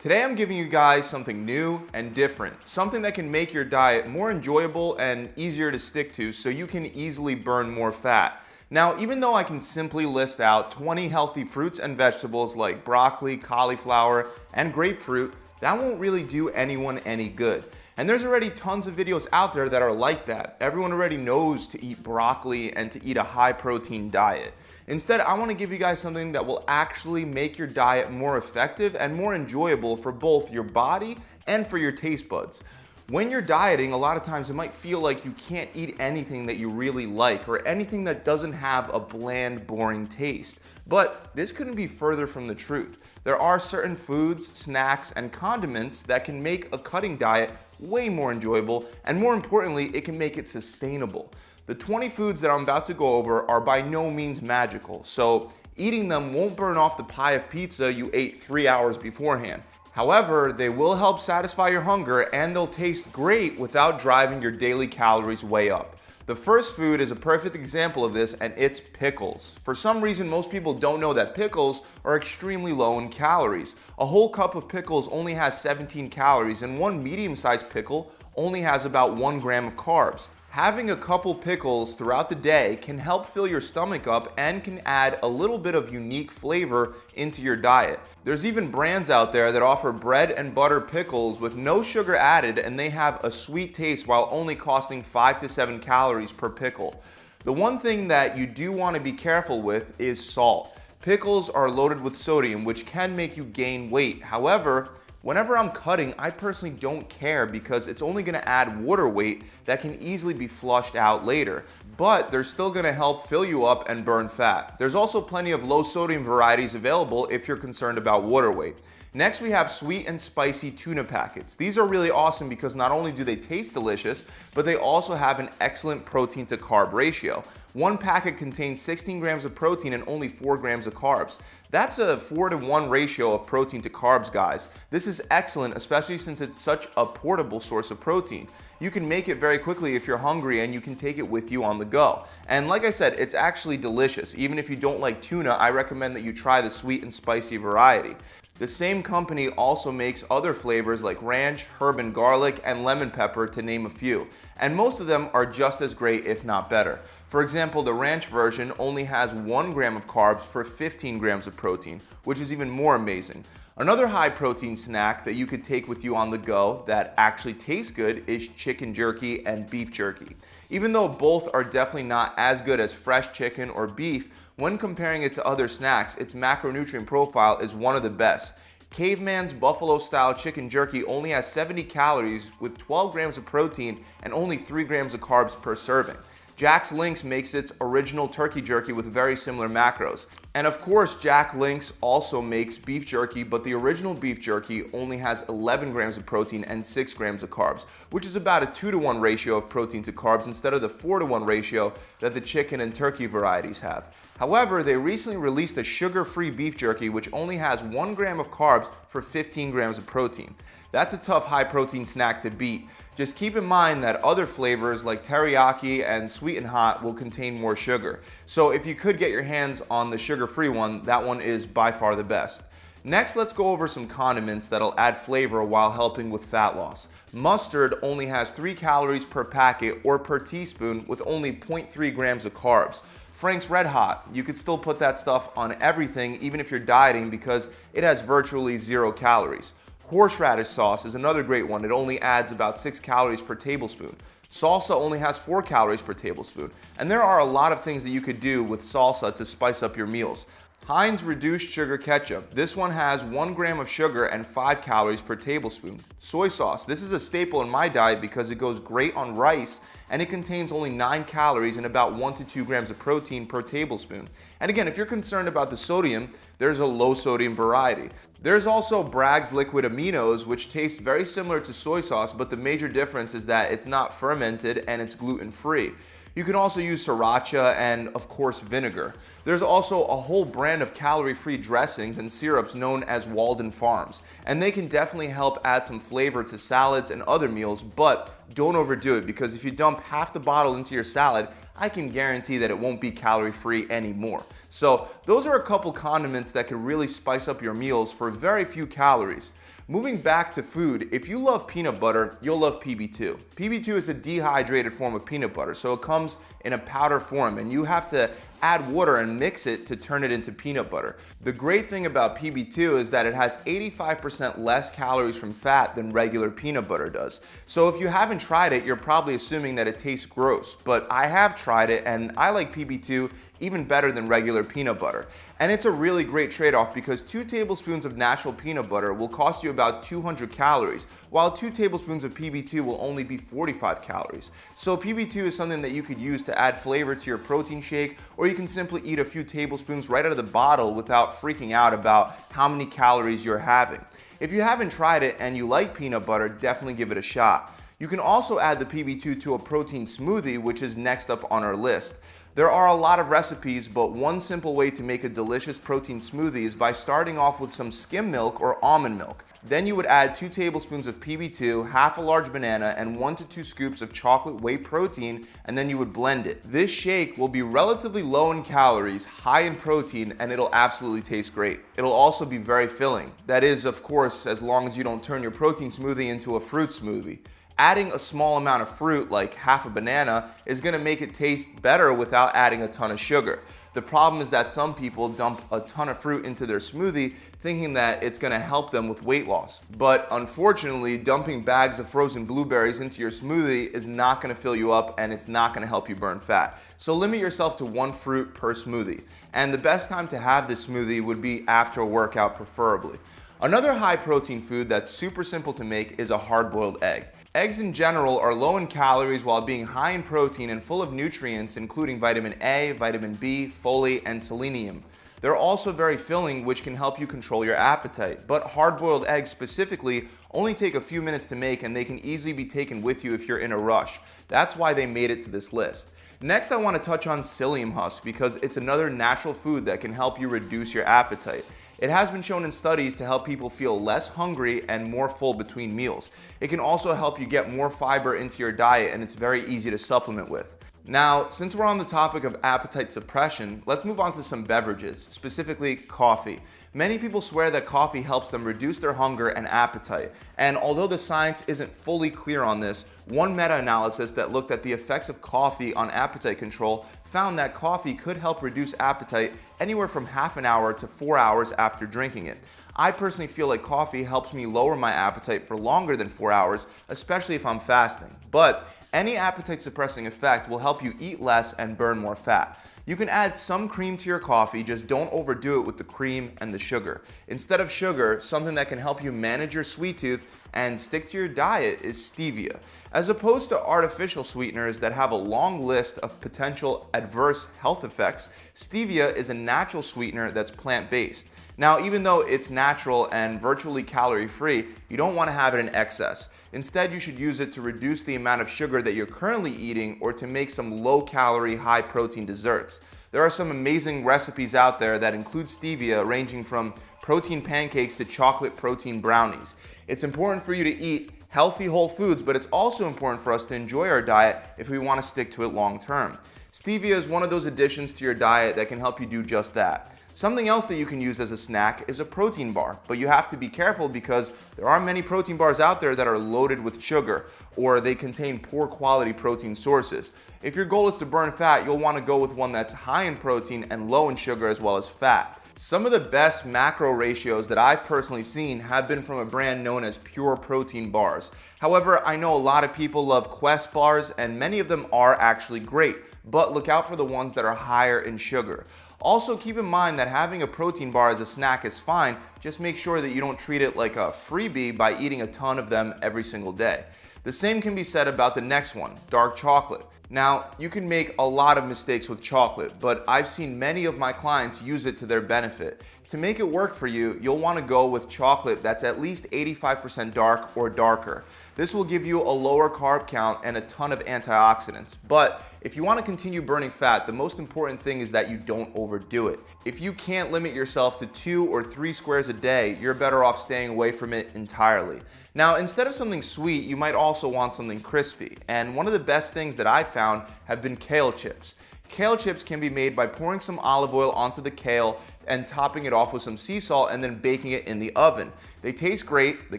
Today I'm giving you guys something new and different, something that can make your diet more enjoyable and easier to stick to so you can easily burn more fat. Now, even though I can simply list out 20 healthy fruits and vegetables like broccoli, cauliflower, and grapefruit, that won't really do anyone any good. And there's already tons of videos out there that are like that. Everyone already knows to eat broccoli and to eat a high protein diet. Instead, I want to give you guys something that will actually make your diet more effective and more enjoyable for both your body and for your taste buds. When you're dieting, a lot of times it might feel like you can't eat anything that you really like or anything that doesn't have a bland, boring taste. But this couldn't be further from the truth. There are certain foods, snacks, and condiments that can make a cutting diet way more enjoyable, and more importantly, it can make it sustainable. The 20 foods that I'm about to go over are by no means magical, so eating them won't burn off the pie of pizza you ate 3 hours beforehand. However, they will help satisfy your hunger and they'll taste great without driving your daily calories way up. The first food is a perfect example of this, and it's pickles. For some reason, most people don't know that pickles are extremely low in calories. A whole cup of pickles only has 17 calories, and one medium-sized pickle only has about 1 gram of carbs. Having a couple pickles throughout the day can help fill your stomach up and can add a little bit of unique flavor into your diet. There's even brands out there that offer bread and butter pickles with no sugar added, and they have a sweet taste while only costing 5 to 7 calories per pickle. The one thing that you do want to be careful with is salt. Pickles are loaded with sodium, which can make you gain weight. However, whenever I'm cutting, I personally don't care because it's only going to add water weight that can easily be flushed out later. But they're still going to help fill you up and burn fat. There's also plenty of low sodium varieties available if you're concerned about water weight. Next, we have sweet and spicy tuna packets. These are really awesome because not only do they taste delicious, but they also have an excellent protein to carb ratio. One packet contains 16 grams of protein and only 4 grams of carbs. That's a 4-to-1 ratio of protein to carbs, guys. This is excellent, especially since it's such a portable source of protein. You can make it very quickly if you're hungry, and you can take it with you on the go. And like I said, it's actually delicious. Even if you don't like tuna, I recommend that you try the sweet and spicy variety. The same company also makes other flavors like ranch, herb and garlic, and lemon pepper, to name a few. And most of them are just as great, if not better. For example, the ranch version only has 1 gram of carbs for 15 grams of protein, which is even more amazing. Another high protein snack that you could take with you on the go that actually tastes good is chicken jerky and beef jerky. Even though both are definitely not as good as fresh chicken or beef, when comparing it to other snacks, its macronutrient profile is one of the best. Caveman's buffalo-style chicken jerky only has 70 calories with 12 grams of protein and only 3 grams of carbs per serving. Jack's Links makes its original turkey jerky with very similar macros. And of course, Jack Links also makes beef jerky, but the original beef jerky only has 11 grams of protein and 6 grams of carbs, which is about a 2-to-1 ratio of protein to carbs instead of the 4-to-1 ratio that the chicken and turkey varieties have. However, they recently released a sugar-free beef jerky which only has 1 gram of carbs for 15 grams of protein. That's a tough high-protein snack to beat. Just keep in mind that other flavors like teriyaki and sweet and hot will contain more sugar. So if you could get your hands on the sugar-free one, that one is by far the best. Next, let's go over some condiments that'll add flavor while helping with fat loss. Mustard only has 3 calories per packet or per teaspoon with only 0.3 grams of carbs. Frank's Red Hot, you could still put that stuff on everything even if you're dieting because it has virtually 0 calories. Horseradish sauce is another great one. It only adds about 6 calories per tablespoon. Salsa only has 4 calories per tablespoon. And there are a lot of things that you could do with salsa to spice up your meals. Heinz Reduced Sugar Ketchup. This one has 1 gram of sugar and 5 calories per tablespoon. Soy sauce. This is a staple in my diet because it goes great on rice and it contains only 9 calories and about 1 to 2 grams of protein per tablespoon. And again, if you're concerned about the sodium, there's a low sodium variety. There's also Bragg's Liquid Aminos, which tastes very similar to soy sauce, but the major difference is that it's not fermented and it's gluten-free. You can also use sriracha and, of course, vinegar. There's also a whole brand of calorie-free dressings and syrups known as Walden Farms, and they can definitely help add some flavor to salads and other meals, but don't overdo it, because if you dump half the bottle into your salad, I can guarantee that it won't be calorie free anymore. So those are a couple condiments that can really spice up your meals for very few calories. Moving back to food, if you love peanut butter, you'll love PB2. PB2 is a dehydrated form of peanut butter, so it comes in a powder form, and you have to add water and mix it to turn it into peanut butter. The great thing about PB2 is that it has 85% less calories from fat than regular peanut butter does. So if you haven't tried it, you're probably assuming that it tastes gross, but I have tried it and I like PB2 even better than regular peanut butter. And it's a really great trade-off, because 2 tablespoons of natural peanut butter will cost you about 200 calories, while 2 tablespoons of PB2 will only be 45 calories. So PB2 is something that you could use to add flavor to your protein shake, or you can simply eat a few tablespoons right out of the bottle without freaking out about how many calories you're having. If you haven't tried it and you like peanut butter, definitely give it a shot. You can also add the PB2 to a protein smoothie, which is next up on our list. There are a lot of recipes, but one simple way to make a delicious protein smoothie is by starting off with some skim milk or almond milk. Then you would add 2 tablespoons of PB2, half a large banana, and 1 to 2 scoops of chocolate whey protein, and then you would blend it. This shake will be relatively low in calories, high in protein, and it'll absolutely taste great. It'll also be very filling. That is, of course, as long as you don't turn your protein smoothie into a fruit smoothie. Adding a small amount of fruit, like half a banana, is going to make it taste better without adding a ton of sugar. The problem is that some people dump a ton of fruit into their smoothie thinking that it's going to help them with weight loss. But unfortunately, dumping bags of frozen blueberries into your smoothie is not going to fill you up, and it's not going to help you burn fat. So limit yourself to 1 fruit per smoothie. And the best time to have this smoothie would be after a workout, preferably. Another high protein food that's super simple to make is a hard-boiled egg. Eggs in general are low in calories while being high in protein and full of nutrients, including vitamin A, vitamin B, folate, and selenium. They're also very filling, which can help you control your appetite. But hard-boiled eggs specifically only take a few minutes to make, and they can easily be taken with you if you're in a rush. That's why they made it to this list. Next, I want to touch on psyllium husk, because it's another natural food that can help you reduce your appetite. It has been shown in studies to help people feel less hungry and more full between meals. It can also help you get more fiber into your diet, and it's very easy to supplement with. Now, since we're on the topic of appetite suppression, let's move on to some beverages, specifically coffee. Many people swear that coffee helps them reduce their hunger and appetite, and although the science isn't fully clear on this, one meta-analysis that looked at the effects of coffee on appetite control found that coffee could help reduce appetite anywhere from half an hour to 4 hours after drinking it. I personally feel like coffee helps me lower my appetite for longer than 4 hours, especially if I'm fasting. But any appetite suppressing effect will help you eat less and burn more fat. You can add some cream to your coffee, just don't overdo it with the cream and the sugar. Instead of sugar, something that can help you manage your sweet tooth and stick to your diet is stevia. As opposed to artificial sweeteners that have a long list of potential adverse health effects, stevia is a natural sweetener that's plant-based. Now, even though it's natural and virtually calorie-free, you don't want to have it in excess. Instead, you should use it to reduce the amount of sugar that you're currently eating, or to make some low-calorie, high-protein desserts. There are some amazing recipes out there that include stevia, ranging from protein pancakes to chocolate protein brownies. It's important for you to eat healthy whole foods, but it's also important for us to enjoy our diet if we want to stick to it long term. Stevia is one of those additions to your diet that can help you do just that. Something else that you can use as a snack is a protein bar, but you have to be careful because there are many protein bars out there that are loaded with sugar, or they contain poor quality protein sources. If your goal is to burn fat, you'll want to go with one that's high in protein and low in sugar as well as fat. Some of the best macro ratios that I've personally seen have been from a brand known as Pure Protein bars. However, I know a lot of people love Quest bars, and many of them are actually great, but look out for the ones that are higher in sugar. Also, keep in mind that having a protein bar as a snack is fine, just make sure that you don't treat it like a freebie by eating a ton of them every single day. The same can be said about the next one, dark chocolate. Now, you can make a lot of mistakes with chocolate, but I've seen many of my clients use it to their benefit. To make it work for you, you'll want to go with chocolate that's at least 85% dark or darker. This will give you a lower carb count and a ton of antioxidants. But If you want to continue burning fat, the most important thing is that you don't overdo it. If you can't limit yourself to 2 or 3 squares a day, you're better off staying away from it entirely. Now, instead of something sweet, you might also want something crispy. And one of the best things that I've found have been kale chips. Kale chips can be made by pouring some olive oil onto the kale and topping it off with some sea salt and then baking it in the oven. They taste great, the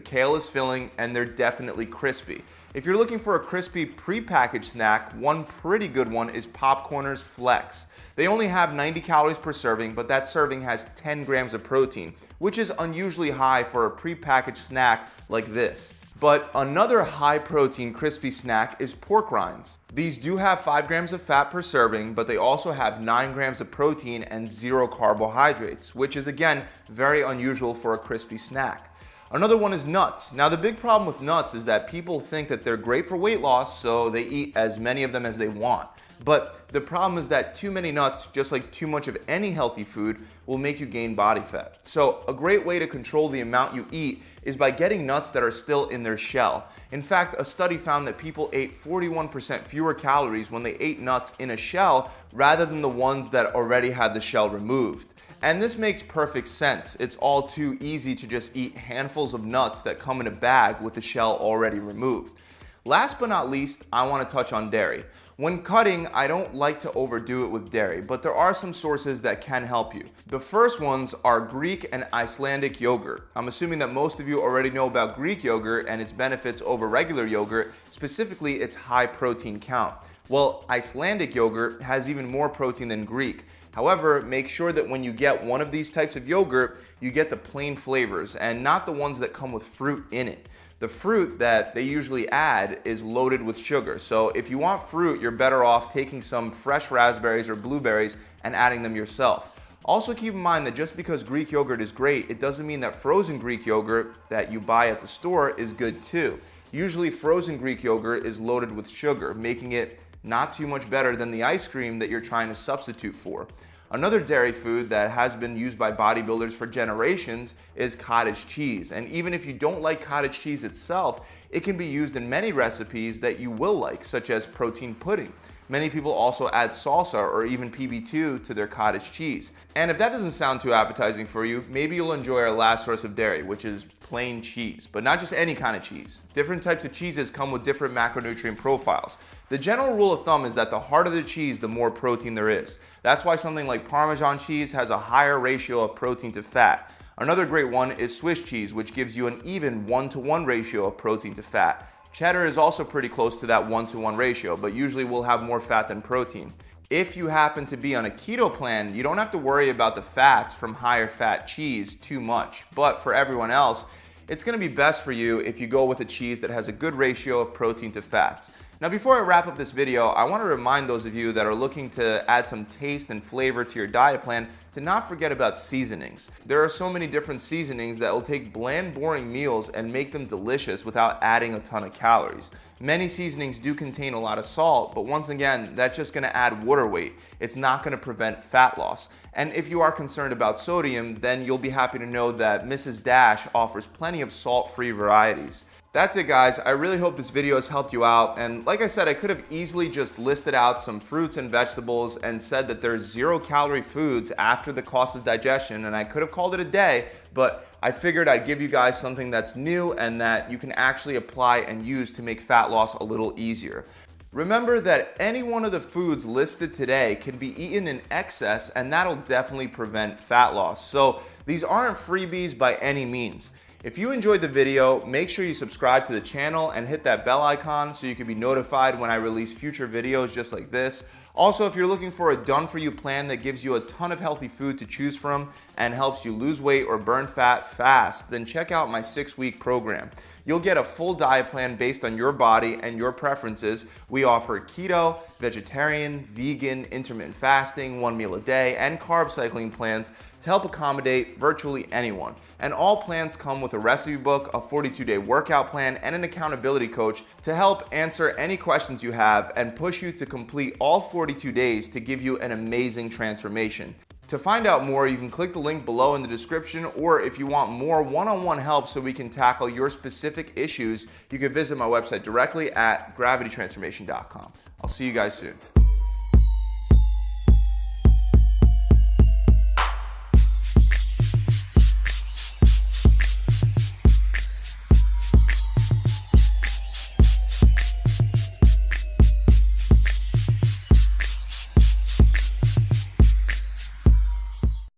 kale is filling, and they're definitely crispy. If you're looking for a crispy prepackaged snack, one pretty good one is Popcorners Flex. They only have 90 calories per serving, but that serving has 10 grams of protein, which is unusually high for a prepackaged snack like this. But another high protein crispy snack is pork rinds. These do have 5 grams of fat per serving, but they also have 9 grams of protein and 0 carbohydrates, which is again very unusual for a crispy snack. Another one is nuts. Now the big problem with nuts is that people think that they're great for weight loss, so they eat as many of them as they want. But the problem is that too many nuts, just like too much of any healthy food, will make you gain body fat. So a great way to control the amount you eat is by getting nuts that are still in their shell. In fact, a study found that people ate 41% fewer calories when they ate nuts in a shell rather than the ones that already had the shell removed. And this makes perfect sense. It's all too easy to just eat handfuls of nuts that come in a bag with the shell already removed. Last but not least, I want to touch on dairy. When cutting, I don't like to overdo it with dairy, but there are some sources that can help you. The first ones are Greek and Icelandic yogurt. I'm assuming that most of you already know about Greek yogurt and its benefits over regular yogurt, specifically its high protein count. Well, Icelandic yogurt has even more protein than Greek. However, make sure that when you get one of these types of yogurt, you get the plain flavors and not the ones that come with fruit in it. The fruit that they usually add is loaded with sugar. So if you want fruit, you're better off taking some fresh raspberries or blueberries and adding them yourself. Also keep in mind that just because Greek yogurt is great, it doesn't mean that frozen Greek yogurt that you buy at the store is good too. Usually frozen Greek yogurt is loaded with sugar, making it not too much better than the ice cream that you're trying to substitute for. Another dairy food that has been used by bodybuilders for generations is cottage cheese. And even if you don't like cottage cheese itself, it can be used in many recipes that you will like, such as protein pudding. Many people also add salsa or even PB2 to their cottage cheese. And if that doesn't sound too appetizing for you, maybe you'll enjoy our last source of dairy, which is plain cheese, but not just any kind of cheese. Different types of cheeses come with different macronutrient profiles. The general rule of thumb is that the harder the cheese, the more protein there is. That's why something like Parmesan cheese has a higher ratio of protein to fat. Another great one is Swiss cheese, which gives you an even 1-to-1 ratio of protein to fat. Cheddar is also pretty close to that 1-to-1 ratio, but usually will have more fat than protein. If you happen to be on a keto plan, you don't have to worry about the fats from higher fat cheese too much. But for everyone else, it's going to be best for you if you go with a cheese that has a good ratio of protein to fats. Now, before I wrap up this video, I want to remind those of you that are looking to add some taste and flavor to your diet plan to not forget about seasonings. There are so many different seasonings that will take bland, boring meals and make them delicious without adding a ton of calories. Many seasonings do contain a lot of salt, but once again, that's just going to add water weight. It's not going to prevent fat loss. And if you are concerned about sodium, then you'll be happy to know that Mrs. Dash offers plenty of salt-free varieties. That's it, guys. I really hope this video has helped you out. And like I said, I could have easily just listed out some fruits and vegetables and said that there's 0-calorie foods after the cost of digestion, and I could have called it a day, but I figured I'd give you guys something that's new and that you can actually apply and use to make fat loss a little easier. Remember that any one of the foods listed today can be eaten in excess, and that'll definitely prevent fat loss. So these aren't freebies by any means. If you enjoyed the video, make sure you subscribe to the channel and hit that bell icon so you can be notified when I release future videos just like this. Also, if you're looking for a done-for-you plan that gives you a ton of healthy food to choose from and helps you lose weight or burn fat fast, then check out my 6-week program. You'll get a full diet plan based on your body and your preferences. We offer keto, vegetarian, vegan, intermittent fasting, 1 meal a day, and carb cycling plans to help accommodate virtually anyone. And all plans come with a recipe book, a 42-day workout plan, and an accountability coach to help answer any questions you have and push you to complete all 42 days to give you an amazing transformation. To find out more, you can click the link below in the description, or if you want more one-on-one help so we can tackle your specific issues, you can visit my website directly at gravitytransformation.com. I'll see you guys soon.